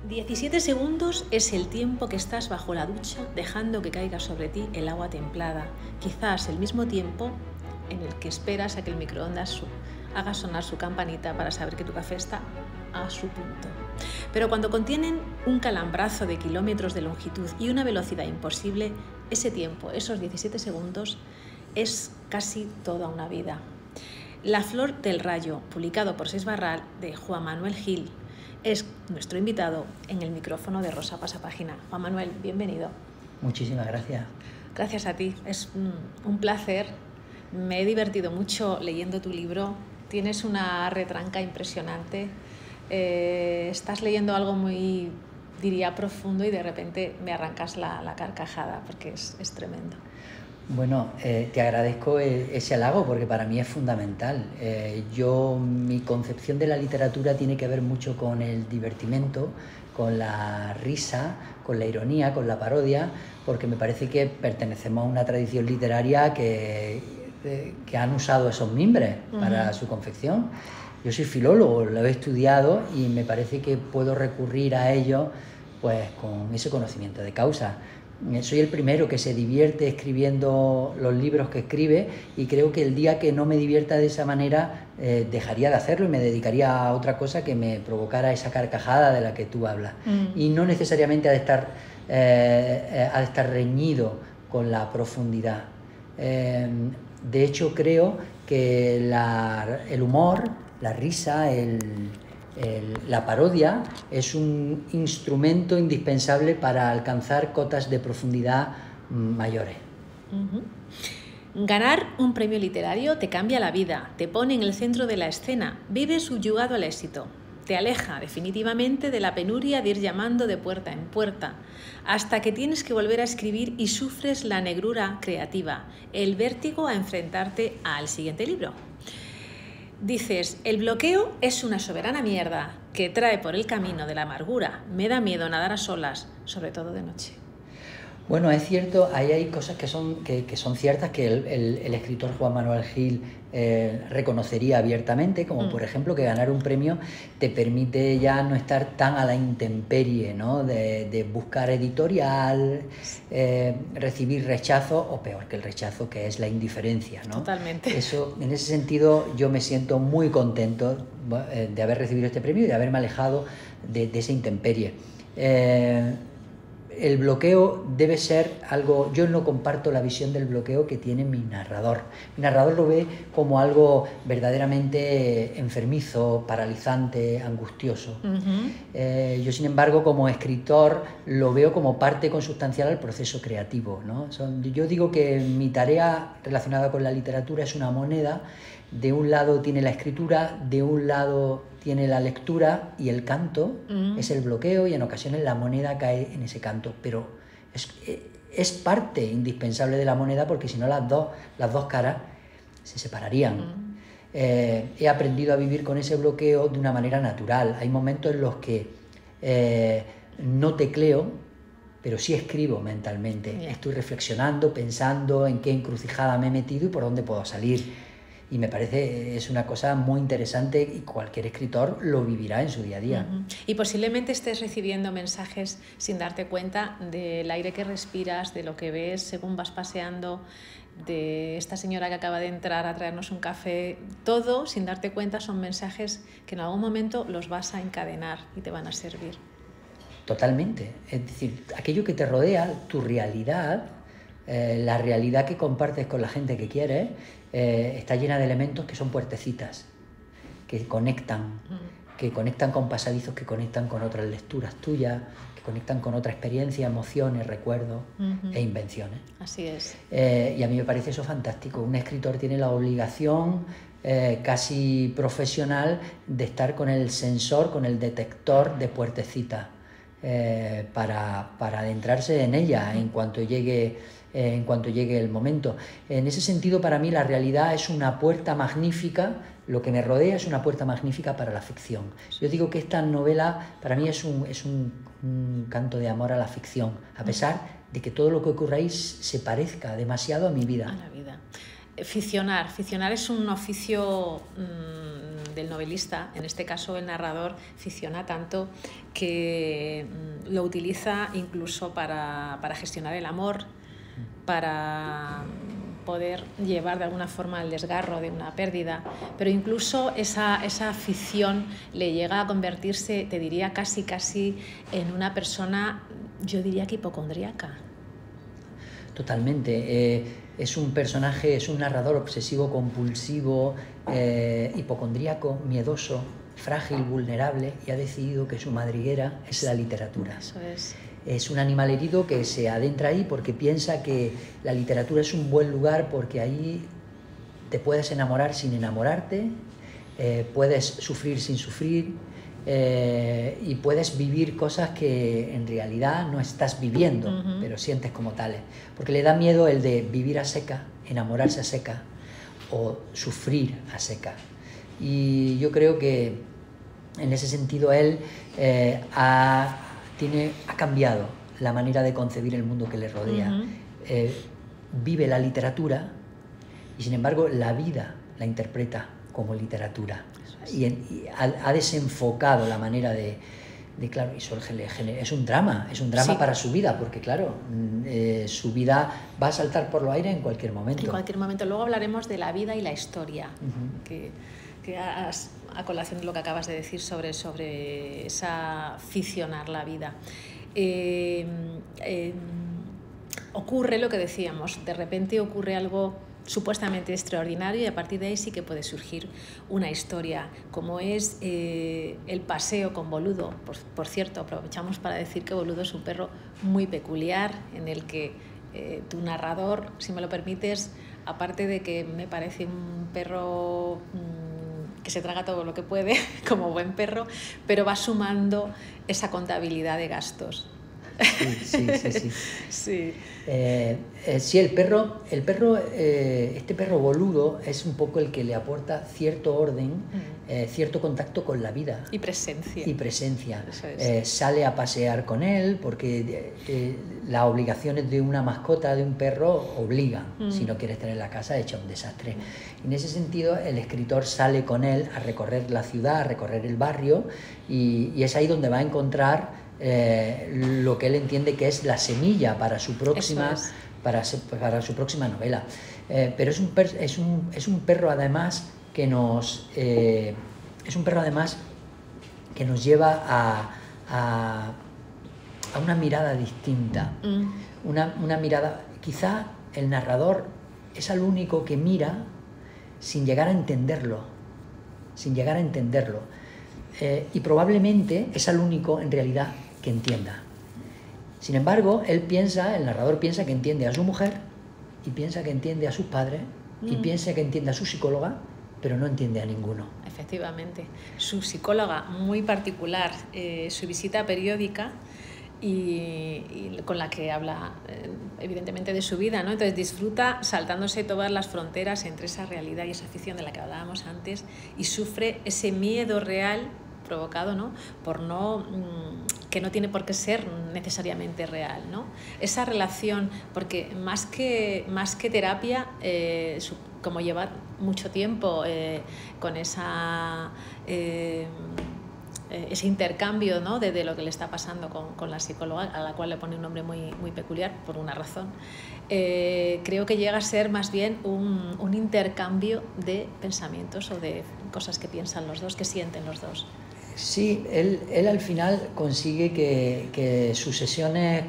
17 segundos es el tiempo que estás bajo la ducha dejando que caiga sobre ti el agua templada, quizás el mismo tiempo en el que esperas a que el microondas haga sonar su campanita para saber que tu café está a su punto. Pero cuando contienen un calambrazo de kilómetros de longitud y una velocidad imposible, ese tiempo, esos 17 segundos, es casi toda una vida. La flor del rayo, publicado por Seix Barral, de Juan Manuel Gil, es nuestro invitado en el micrófono de Rosa Pasapágina. Juan Manuel, bienvenido. Muchísimas gracias. Gracias a ti, es un placer. Me he divertido mucho leyendo tu libro. Tienes una retranca impresionante. Estás leyendo algo muy, diría, profundo y de repente me arrancas la carcajada porque es tremendo. Bueno, te agradezco ese halago porque para mí es fundamental. Mi concepción de la literatura tiene que ver mucho con el divertimento, con la risa, con la ironía, con la parodia, porque me parece que pertenecemos a una tradición literaria que han usado esos mimbres para su confección. Yo soy filólogo, lo he estudiado y me parece que puedo recurrir a ello pues, con ese conocimiento de causa. Soy el primero que se divierte escribiendo los libros que escribe y creo que el día que no me divierta de esa manera dejaría de hacerlo y me dedicaría a otra cosa que me provocara esa carcajada de la que tú hablas. Y no necesariamente ha de estar reñido con la profundidad. De hecho, creo que el humor, la risa, la parodia es un instrumento indispensable para alcanzar cotas de profundidad mayores. Ganar un premio literario te cambia la vida, te pone en el centro de la escena, vives subyugado al éxito, te aleja definitivamente de la penuria de ir llamando de puerta en puerta, hasta que tienes que volver a escribir y sufres la negrura creativa, el vértigo a enfrentarte al siguiente libro. Dices, el bloqueo es una soberana mierda que trae por el camino de la amargura. Me da miedo nadar a solas, sobre todo de noche. Bueno, es cierto, ahí hay cosas que son ciertas que el escritor Juan Manuel Gil reconocería abiertamente, como por ejemplo que ganar un premio te permite ya no estar tan a la intemperie, ¿no? de buscar editorial, recibir rechazo, o peor que el rechazo, que es la indiferencia, ¿no? Totalmente. Eso, en ese sentido, yo me siento muy contento de haber recibido este premio y de haberme alejado de esa intemperie. El bloqueo debe ser algo... Yo no comparto la visión del bloqueo que tiene mi narrador. Mi narrador lo ve como algo verdaderamente enfermizo, paralizante, angustioso. Yo, sin embargo, como escritor, lo veo como parte consustancial al proceso creativo, ¿no? Yo digo que mi tarea relacionada con la literatura es una moneda. De un lado tiene la escritura, de un lado tiene la lectura y el canto es el bloqueo y en ocasiones la moneda cae en ese canto, pero es parte indispensable de la moneda porque si no las dos caras se separarían. He aprendido a vivir con ese bloqueo de una manera natural. Hay momentos en los que no tecleo, pero sí escribo mentalmente. Estoy reflexionando, pensando en qué encrucijada me he metido y por dónde puedo salir. Y me parece es una cosa muy interesante y cualquier escritor lo vivirá en su día a día. Y posiblemente estés recibiendo mensajes sin darte cuenta del aire que respiras, de lo que ves según vas paseando, de esta señora que acaba de entrar a traernos un café. Todo, sin darte cuenta, son mensajes que en algún momento los vas a encadenar y te van a servir. Totalmente. Es decir, aquello que te rodea, tu realidad, la realidad que compartes con la gente que quieres, está llena de elementos que son puertecitas, que conectan con pasadizos, que conectan con otras lecturas tuyas, que conectan con otra experiencia, emociones, recuerdos e invenciones. Así es. Y a mí me parece eso fantástico. Un escritor tiene la obligación casi profesional de estar con el sensor, con el detector de puertecitas para adentrarse en ella en cuanto llegue el momento. En ese sentido, para mí la realidad es una puerta magnífica, lo que me rodea es una puerta magnífica para la ficción. Yo digo que esta novela para mí es un canto de amor a la ficción, a pesar de que todo lo que ocurre ahí se parezca demasiado a mi vida. A la vida. ficcionar. Ficcionar es un oficio del novelista, en este caso el narrador ficciona tanto que lo utiliza incluso para gestionar el amor, para poder llevar de alguna forma el desgarro de una pérdida, pero incluso esa ficción le llega a convertirse, te diría, casi en una persona, yo diría que hipocondríaca. Totalmente. Es un personaje, es un narrador obsesivo, compulsivo, hipocondríaco, miedoso, frágil, vulnerable, y ha decidido que su madriguera es la literatura. Eso es. Es un animal herido que se adentra ahí porque piensa que la literatura es un buen lugar porque ahí te puedes enamorar sin enamorarte, puedes sufrir sin sufrir, y puedes vivir cosas que en realidad no estás viviendo, pero sientes como tales. Porque le da miedo el de vivir a seca, enamorarse a seca o sufrir a seca. Y yo creo que en ese sentido él ha cambiado la manera de concebir el mundo que le rodea. Vive la literatura y sin embargo la vida la interpreta como literatura. Y ha desenfocado la manera de claro, eso es un drama sí, para su vida, porque claro, su vida va a saltar por los aires en cualquier momento. En cualquier momento. Luego hablaremos de la vida y la historia, que a colación de lo que acabas de decir sobre esa ficcionar la vida. Ocurre lo que decíamos, de repente ocurre algo supuestamente extraordinario y a partir de ahí sí que puede surgir una historia, como es el paseo con Boludo. Por cierto, aprovechamos para decir que Boludo es un perro muy peculiar, en el que tu narrador, si me lo permites, aparte de que me parece un perro que se traga todo lo que puede, como buen perro, pero va sumando esa contabilidad de gastos. Sí. Sí, el perro, este perro Boludo es un poco el que le aporta cierto orden, cierto contacto con la vida. Y presencia. Eso es. Sale a pasear con él porque las obligaciones de una mascota, de un perro, obligan. Si no quieres tener la casa, echa un desastre. En ese sentido, el escritor sale con él a recorrer la ciudad, a recorrer el barrio, y es ahí donde va a encontrar lo que él entiende que es la semilla para su próxima, para su próxima novela. Pero es un perro además que nos lleva a una mirada distinta, una mirada. Quizá el narrador es el único que mira sin llegar a entenderlo, y probablemente es el único en realidad que entienda. Sin embargo, el narrador piensa que entiende a su mujer, y piensa que entiende a sus padres, y piensa que entiende a su psicóloga, pero no entiende a ninguno. Efectivamente. Su psicóloga muy particular, su visita periódica y con la que habla evidentemente de su vida, ¿no? Entonces disfruta saltándose todas las fronteras entre esa realidad y esa ficción de la que hablábamos antes, y sufre ese miedo real provocado, ¿no?, por que no tiene por qué ser necesariamente real, ¿no? Esa relación, porque más que terapia, como lleva mucho tiempo con ese intercambio, ¿no?, de lo que le está pasando con la psicóloga, a la cual le pone un nombre muy peculiar por una razón, creo que llega a ser más bien un intercambio de pensamientos o de cosas que piensan los dos, que sienten los dos. Sí, él al final consigue que sus sesiones,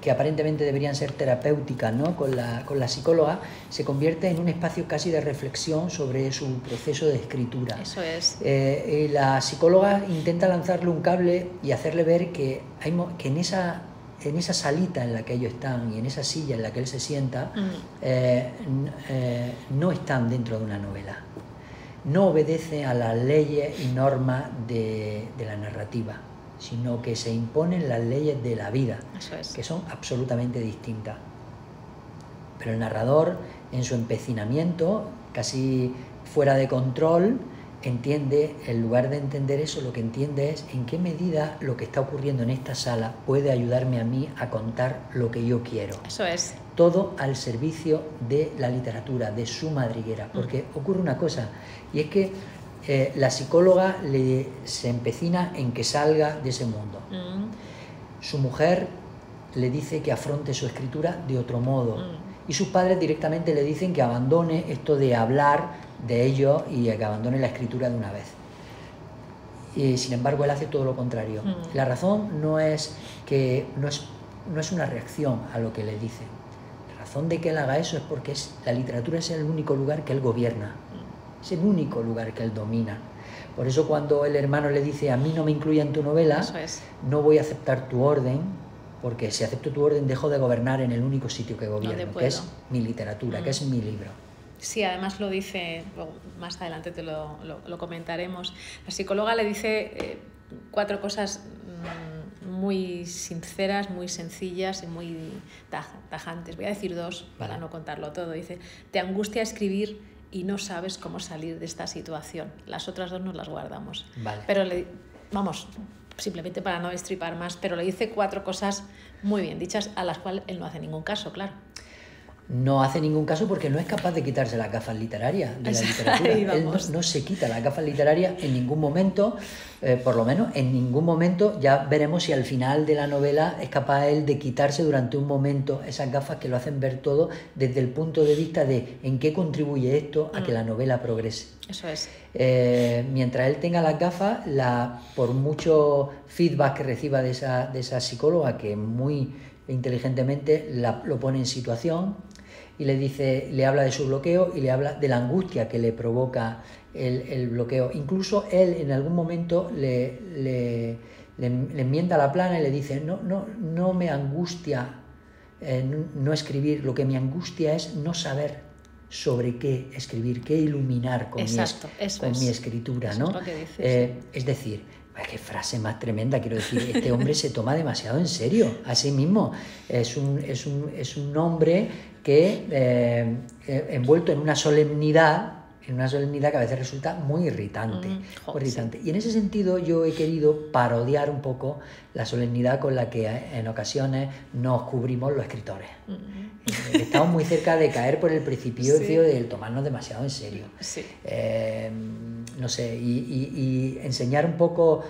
que aparentemente deberían ser terapéuticas, ¿no?, con la psicóloga, se convierte en un espacio casi de reflexión sobre su proceso de escritura. Eso es. Y la psicóloga intenta lanzarle un cable y hacerle ver que en esa salita en la que ellos están y en esa silla en la que él se sienta, no están dentro de una novela. No obedece a las leyes y normas de la narrativa, sino que se imponen las leyes de la vida, que son absolutamente distintas. Pero el narrador, en su empecinamiento, casi fuera de control, entiende, en lugar de entender eso, lo que entiende es en qué medida lo que está ocurriendo en esta sala puede ayudarme a mí a contar lo que yo quiero. Eso es. todo al servicio de la literatura, de su madriguera, porque ocurre una cosa, y es que la psicóloga se empecina en que salga de ese mundo. Su mujer le dice que afronte su escritura de otro modo, y sus padres directamente le dicen que abandone esto de hablar de ellos y que abandone la escritura de una vez. Y sin embargo él hace todo lo contrario. La razón no es una reacción a lo que le dicen. La razón de que él haga eso es porque la literatura es el único lugar que él gobierna, es el único lugar que él domina. Por eso cuando el hermano le dice a mí no me incluya en tu novela, no voy a aceptar tu orden, porque si acepto tu orden dejo de gobernar en el único sitio que gobierno, que es mi literatura, que es mi libro. Sí, además lo dice, más adelante te lo comentaremos. La psicóloga le dice 4 cosas muy sinceras, muy sencillas y muy tajantes. Voy a decir 2 para no contarlo todo. Dice, te angustia escribir y no sabes cómo salir de esta situación. Las otras 2 nos las guardamos. Vale. Pero simplemente para no destripar más, pero le dice 4 cosas muy bien dichas a las cuales él no hace ningún caso, claro. No hace ningún caso porque no es capaz de quitarse las gafas literarias de la literatura. Él no se quita las gafas literarias en ningún momento, por lo menos en ningún momento. Ya veremos si al final de la novela es capaz él de quitarse durante un momento esas gafas que lo hacen ver todo desde el punto de vista de en qué contribuye esto a que la novela progrese. Eso es. Mientras él tenga las gafas, por mucho feedback que reciba de esa psicóloga, que muy inteligentemente lo pone en situación y le habla de su bloqueo y le habla de la angustia que le provoca el bloqueo. Incluso él en algún momento le enmienda la plana y le dice no me angustia no escribir, lo que me angustia es no saber sobre qué escribir, qué iluminar con mi escritura, ¿no? Eso es lo que dice, sí. Es decir, qué frase más tremenda, quiero decir, este hombre se toma demasiado en serio a sí mismo. Es un hombre que, envuelto en una solemnidad que a veces resulta muy irritante. Sí. Y en ese sentido yo he querido parodiar un poco la solemnidad con la que en ocasiones nos cubrimos los escritores. Estamos muy cerca de caer por el precipicio de tomarnos demasiado en serio. Sí. No sé, y enseñar un poco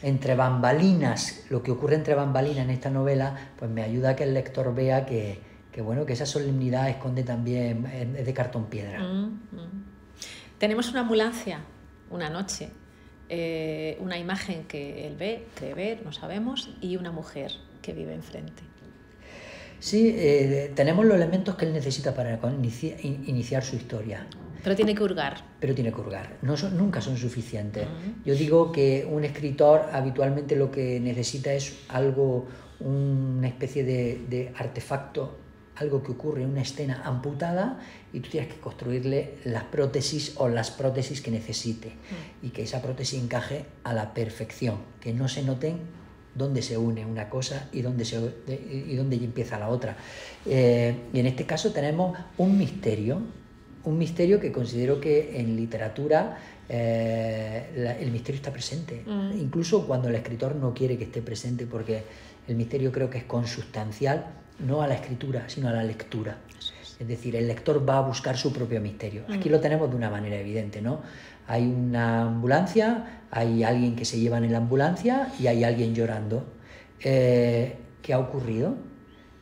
entre bambalinas, lo que ocurre entre bambalinas en esta novela, pues me ayuda a que el lector vea que esa solemnidad esconde también, es de cartón piedra. Tenemos una ambulancia, una noche, una imagen que él cree ver, no sabemos, y una mujer que vive enfrente. Sí, tenemos los elementos que él necesita para iniciar su historia. Pero tiene que hurgar. Nunca son suficientes. Yo digo que un escritor habitualmente lo que necesita es una especie de artefacto, algo que ocurre en una escena amputada y tú tienes que construirle las prótesis que necesite y que esa prótesis encaje a la perfección, que no se noten dónde se une una cosa y dónde empieza la otra. Y en este caso tenemos un misterio que considero que en literatura el misterio está presente, incluso cuando el escritor no quiere que esté presente, porque el misterio creo que es consustancial no a la escritura, sino a la lectura. Es decir, el lector va a buscar su propio misterio. Aquí lo tenemos de una manera evidente, ¿no? Hay una ambulancia, hay alguien que se lleva en la ambulancia y hay alguien llorando. ¿Qué ha ocurrido?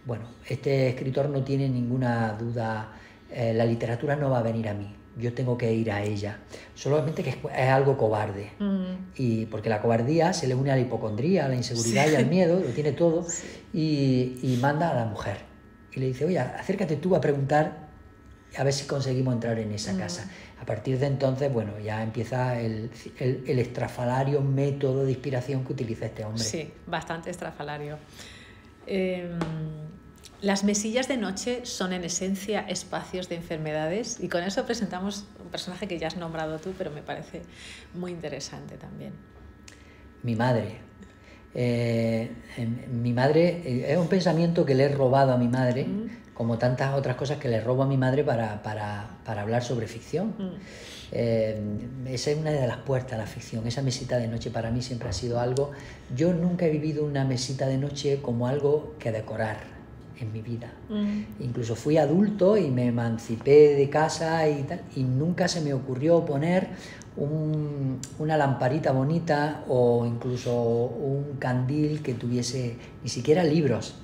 Bueno, este escritor no tiene ninguna duda. La literatura no va a venir a mí, yo tengo que ir a ella. Solamente que es algo cobarde. Y porque la cobardía se le une a la hipocondría, a la inseguridad y al miedo, lo tiene todo, y manda a la mujer. Y le dice, oye, acércate tú a preguntar a ver si conseguimos entrar en esa casa. A partir de entonces, bueno, ya empieza el estrafalario método de inspiración que utiliza este hombre. Sí, bastante estrafalario. Las mesillas de noche son en esencia espacios de enfermedades, y con eso presentamos un personaje que ya has nombrado tú, pero me parece muy interesante también. Mi madre. Mi madre es un pensamiento que le he robado a mi madre, como tantas otras cosas que le robo a mi madre para hablar sobre ficción. Esa es una de las puertas a la ficción. Esa mesita de noche para mí siempre ha sido algo. Yo nunca he vivido una mesita de noche como algo que decorar. en mi vida. Incluso fui adulto y me emancipé de casa y tal, y nunca se me ocurrió poner una lamparita bonita o incluso un candil que tuviese ni siquiera libros,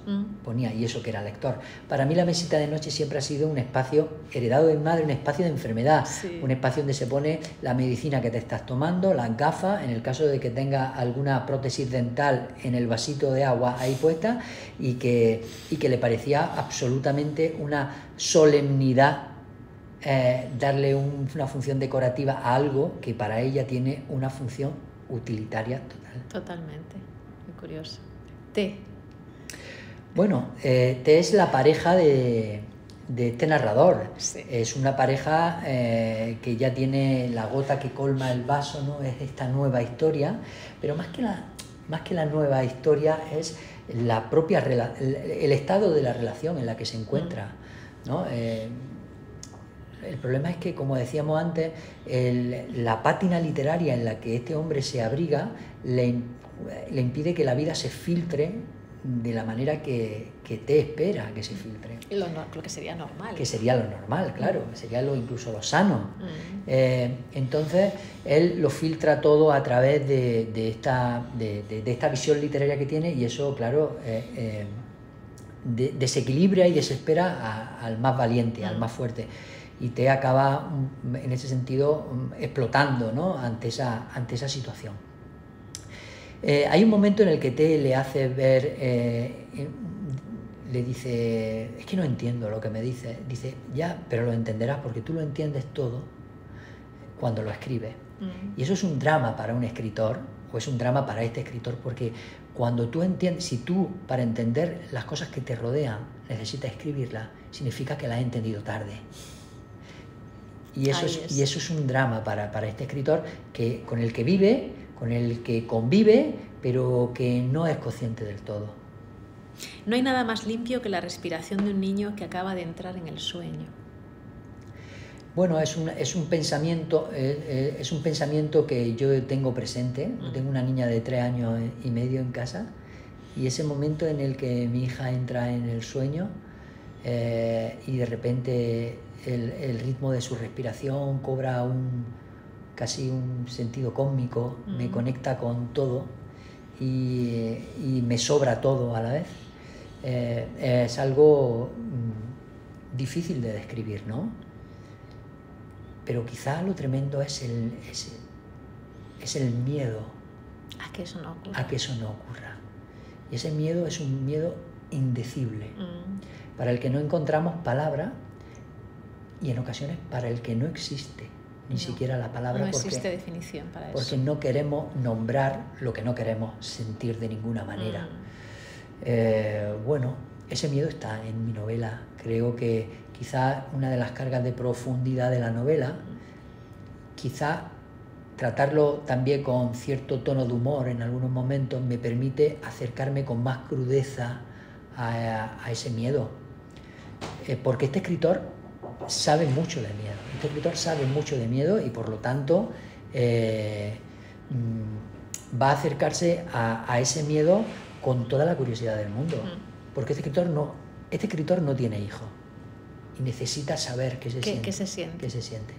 ponía, y eso que era lector. Para mí la mesita de noche siempre ha sido un espacio heredado de mi madre, un espacio de enfermedad, sí. Un espacio donde se pone la medicina que te estás tomando, las gafas, en el caso de que tenga alguna prótesis dental en el vasito de agua ahí puesta, y que le parecía absolutamente una solemnidad darle una función decorativa a algo que para ella tiene una función utilitaria total. Totalmente, muy curioso. Té. Bueno, Té es la pareja de este narrador. Sí. Es una pareja que ya tiene la gota que colma el vaso, ¿no? Es esta nueva historia, pero más que la nueva historia es la propia el estado de la relación en la que se encuentra, ¿no? El problema es que, como decíamos antes, la pátina literaria en la que este hombre se abriga le impide que la vida se filtre de la manera que te espera que se filtre. Lo que sería normal. Que sería lo normal, claro, que sería incluso lo sano. Entonces, él lo filtra todo a través de esta visión literaria que tiene, y eso, claro, desequilibra y desespera al más valiente, al más fuerte. Y te acaba, en ese sentido, explotando, ¿no? ante esa situación. Hay un momento en el que Té le hace ver, le dice, es que no entiendo lo que me dice. Dice, ya, pero lo entenderás porque tú lo entiendes todo cuando lo escribes. Y eso es un drama para un escritor, o es un drama para este escritor, porque cuando tú entiendes, si tú para entender las cosas que te rodean necesitas escribirlas, significa que las has entendido tarde. Y eso es un drama para este escritor con el que vive, con el que convive, pero que no es consciente del todo. No hay nada más limpio que la respiración de un niño que acaba de entrar en el sueño. Bueno, es un pensamiento que yo tengo presente. Tengo una niña de 3 años y medio en casa, y ese momento en el que mi hija entra en el sueño y de repente el ritmo de su respiración cobra casi un sentido cósmico, me conecta con todo y me sobra todo a la vez. Es algo difícil de describir, ¿no? Pero quizá lo tremendo es el miedo a que eso no ocurra. Y ese miedo es un miedo indecible, para el que no encontramos palabra, y en ocasiones para el que no existe ni siquiera la palabra. No existe definición para eso. Porque no queremos nombrar lo que no queremos sentir de ninguna manera. Bueno, ese miedo está en mi novela. Creo que quizá una de las cargas de profundidad de la novela, quizá tratarlo también con cierto tono de humor en algunos momentos, me permite acercarme con más crudeza a ese miedo. Porque este escritor sabe mucho de miedo. Este escritor sabe mucho de miedo y por lo tanto va a acercarse a ese miedo con toda la curiosidad del mundo. Porque este escritor no tiene hijo y necesita saber qué se siente.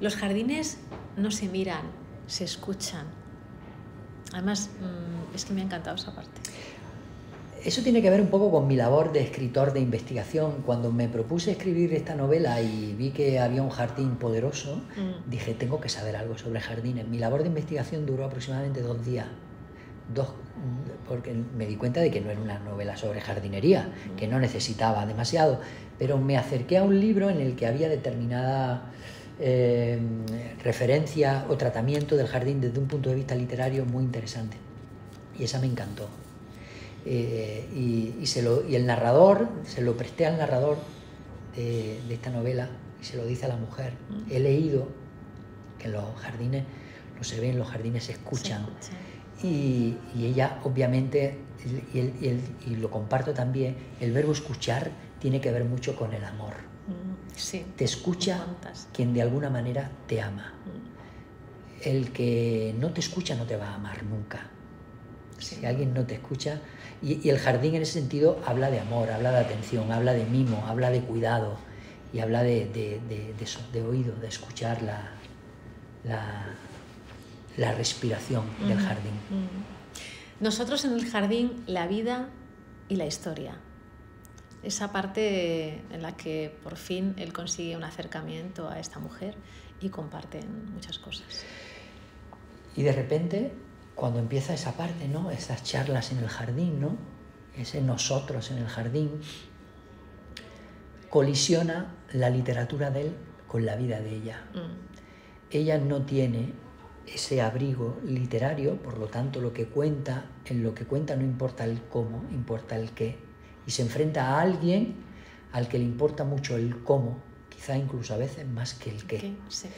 Los jardines no se miran, se escuchan. Además, es que me ha encantado esa parte. Eso tiene que ver un poco con mi labor de escritor de investigación. Cuando me propuse escribir esta novela y vi que había un jardín poderoso, dije, tengo que saber algo sobre jardines. Mi labor de investigación duró aproximadamente 2 días. Porque me di cuenta de que no era una novela sobre jardinería, que no necesitaba demasiado. Pero me acerqué a un libro en el que había determinada referencia o tratamiento del jardín desde un punto de vista literario muy interesante. Y esa me encantó. Y el narrador, se lo presté al narrador de esta novela y se lo dice a la mujer. He leído que en los jardines no se ven, los jardines se escuchan. Y ella, obviamente, y lo comparto también, el verbo escuchar tiene que ver mucho con el amor. Sí, te escucha quien de alguna manera te ama. El que no te escucha no te va a amar nunca. Si alguien no te escucha, y el jardín en ese sentido habla de amor, habla de atención, habla de mimo, habla de cuidado y habla de eso, de oído, de escuchar la respiración del jardín. Nosotros en el jardín, la vida y la historia. Esa parte en la que por fin él consigue un acercamiento a esta mujer y comparten muchas cosas. Y de repente, cuando empieza esa parte, ¿no? Esas charlas en el jardín, ¿no? Ese nosotros en el jardín, colisiona la literatura de él con la vida de ella. Ella no tiene ese abrigo literario, por lo tanto en lo que cuenta no importa el cómo, importa el qué. Y se enfrenta a alguien al que le importa mucho el cómo, quizá incluso a veces más que el qué. Sí.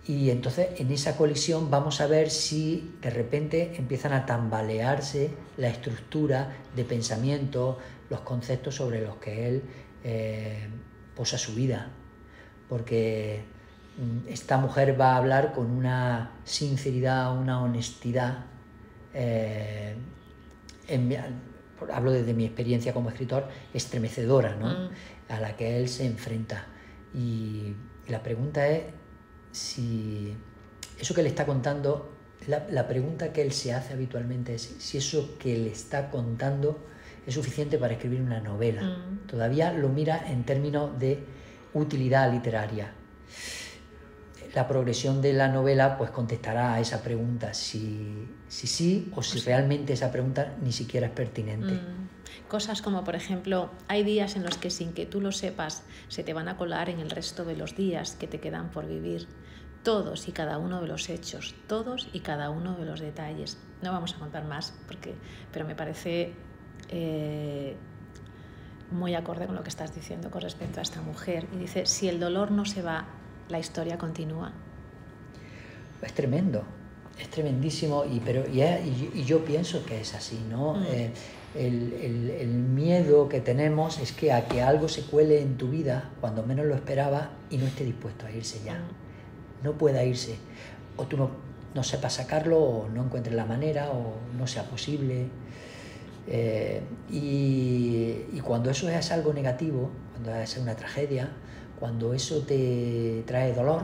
Y entonces en esa colisión vamos a ver si de repente empiezan a tambalearse la estructura de pensamiento, los conceptos sobre los que él posa su vida. Porque esta mujer va a hablar con una sinceridad, una honestidad. Hablo desde mi experiencia como escritor, estremecedora, ¿no? A la que él se enfrenta. Y la pregunta es si eso que le está contando, la pregunta que él se hace habitualmente es si eso que le está contando es suficiente para escribir una novela. Todavía lo mira en términos de utilidad literaria. La progresión de la novela pues contestará a esa pregunta, si sí o si realmente esa pregunta ni siquiera es pertinente. Cosas como, por ejemplo, hay días en los que sin que tú lo sepas se te van a colar en el resto de los días que te quedan por vivir. Todos y cada uno de los hechos, todos y cada uno de los detalles. No vamos a contar más, pero me parece muy acorde con lo que estás diciendo con respecto a esta mujer. Y dice, si el dolor no se va, la historia continúa. Es tremendo, es tremendísimo, y yo pienso que es así, ¿no? El miedo que tenemos es que a que algo se cuele en tu vida cuando menos lo esperaba y no esté dispuesto a irse ya. No pueda irse, o tú no sepas sacarlo, o no encuentres la manera, o no sea posible. Y cuando eso es algo negativo, cuando es una tragedia, cuando eso te trae dolor,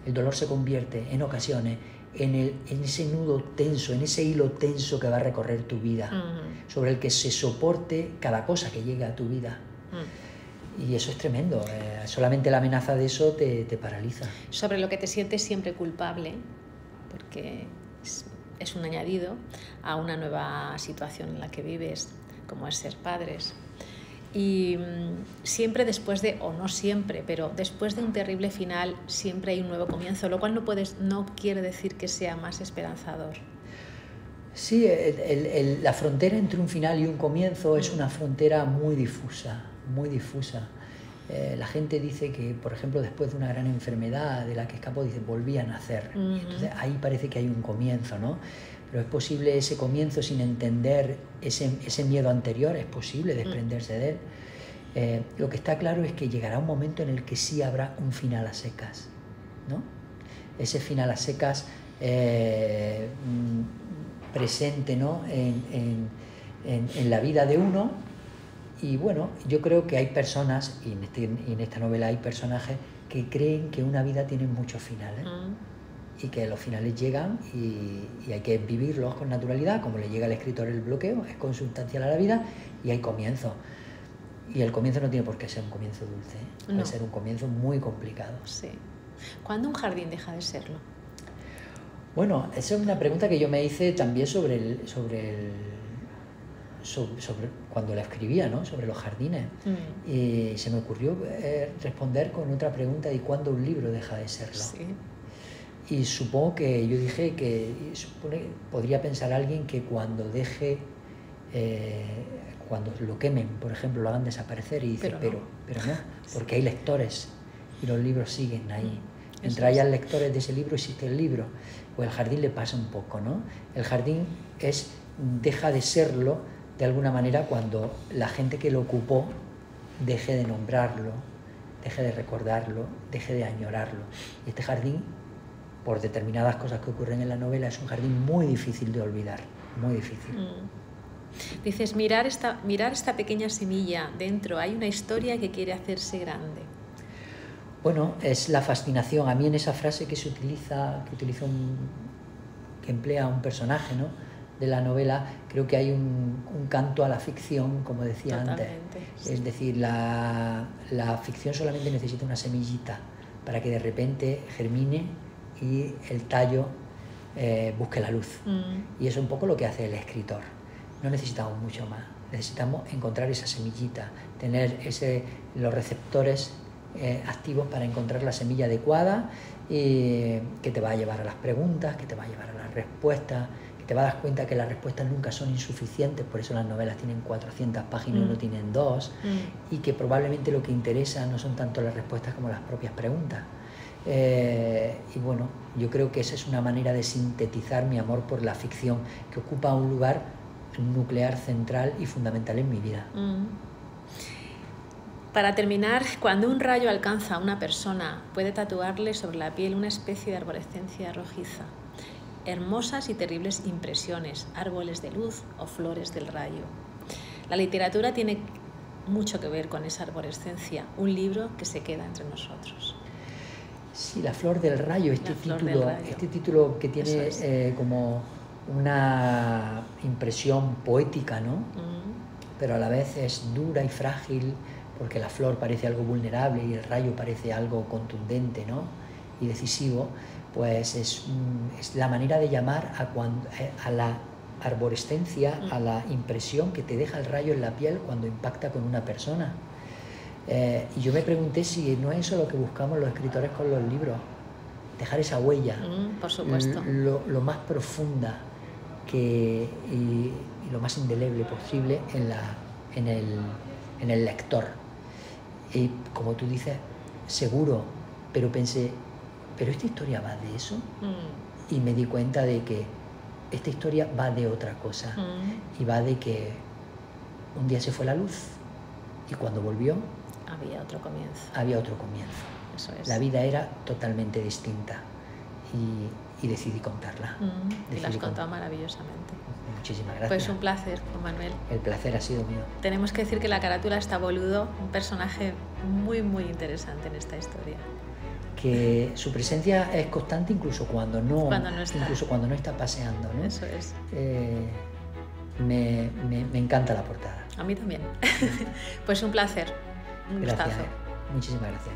el dolor se convierte en ocasiones en ese nudo tenso, en ese hilo tenso que va a recorrer tu vida, sobre el que se soporte cada cosa que llegue a tu vida. Y eso es tremendo, solamente la amenaza de eso te paraliza. Sobre lo que te sientes siempre culpable, porque es un añadido a una nueva situación en la que vives, como es ser padres. Y siempre después de, o no siempre, pero después de un terrible final, siempre hay un nuevo comienzo, lo cual no quiere decir que sea más esperanzador. Sí, la frontera entre un final y un comienzo es una frontera muy difusa, muy difusa. La gente dice que, por ejemplo, después de una gran enfermedad de la que escapó, dice, volví a nacer. Y entonces ahí parece que hay un comienzo, ¿no? Pero es posible ese comienzo sin entender ese miedo anterior, es posible desprenderse de él. Lo que está claro es que llegará un momento en el que sí habrá un final a secas, ¿no? Ese final a secas presente, ¿no? en la vida de uno. Y bueno, yo creo que hay personas, y en esta novela hay personajes que creen que una vida tiene muchos finales. Y que los finales llegan y hay que vivirlos con naturalidad, como le llega al escritor el bloqueo, es consustancial a la vida, y hay comienzo. Y el comienzo no tiene por qué ser un comienzo dulce, puede ser un comienzo muy complicado. Sí. ¿Cuándo un jardín deja de serlo? Bueno, esa es una pregunta que yo me hice también sobre cuando la escribía, ¿no? Sobre los jardines. Y se me ocurrió responder con otra pregunta: ¿y cuándo un libro deja de serlo? Sí. Y supongo que yo dije que podría pensar alguien que cuando cuando lo quemen, por ejemplo, lo hagan desaparecer, y dice, pero no, porque hay lectores y los libros siguen ahí. Entre haya lectores de ese libro existe el libro. Pues el jardín le pasa un poco, ¿no? El jardín deja de serlo de alguna manera cuando la gente que lo ocupó deje de nombrarlo, deje de recordarlo, deje de añorarlo. Y este jardín, por determinadas cosas que ocurren en la novela, es un jardín muy difícil de olvidar, muy difícil. Dices, mirar esta pequeña semilla dentro, hay una historia que quiere hacerse grande. Bueno, es la fascinación. A mí en esa frase que se utiliza, que emplea un personaje, ¿no?, de la novela, creo que hay un canto a la ficción, como decía Totalmente, antes. sí. Es decir, la ficción solamente necesita una semillita para que de repente germine y el tallo busque la luz. Y eso es un poco lo que hace el escritor. No necesitamos mucho más. Necesitamos encontrar esa semillita, tener los receptores activos para encontrar la semilla adecuada que te va a llevar a las preguntas, que te va a llevar a las respuestas, que te va a dar cuenta que las respuestas nunca son insuficientes, por eso las novelas tienen 400 páginas y no tienen 2, y que probablemente lo que interesa no son tanto las respuestas como las propias preguntas. Y bueno, yo creo que esa es una manera de sintetizar mi amor por la ficción, que ocupa un lugar nuclear, central y fundamental en mi vida. Para terminar, cuando un rayo alcanza a una persona, puede tatuarle sobre la piel una especie de arborescencia rojiza. Hermosas y terribles impresiones, árboles de luz o flores del rayo. La literatura tiene mucho que ver con esa arborescencia, un libro que se queda entre nosotros. Sí, La flor del rayo, este título que tiene como una impresión poética, ¿no? Pero a la vez es dura y frágil, porque la flor parece algo vulnerable y el rayo parece algo contundente, ¿no?, y decisivo. Pues es la manera de llamar a la arborescencia, a la impresión que te deja el rayo en la piel cuando impacta con una persona. Y yo me pregunté si no es eso lo que buscamos los escritores con los libros, dejar esa huella, por supuesto, lo más profunda y lo más indeleble posible en el lector. Y como tú dices, seguro, pero pensé, ¿pero esta historia va de eso? Y me di cuenta de que esta historia va de otra cosa, y va de que un día se fue la luz y cuando volvió había otro comienzo. Eso es. La vida era totalmente distinta y decidí contarla. Y la has contado maravillosamente. Muchísimas gracias. Pues un placer, Juan Manuel. El placer ha sido mío. Tenemos que decir que la carátula está Boludo, un personaje muy, muy interesante en esta historia. Que su presencia es constante incluso cuando no está paseando, ¿no? Eso es. Me encanta la portada. A mí también. Pues un placer. Un gustazo. Muchísimas gracias.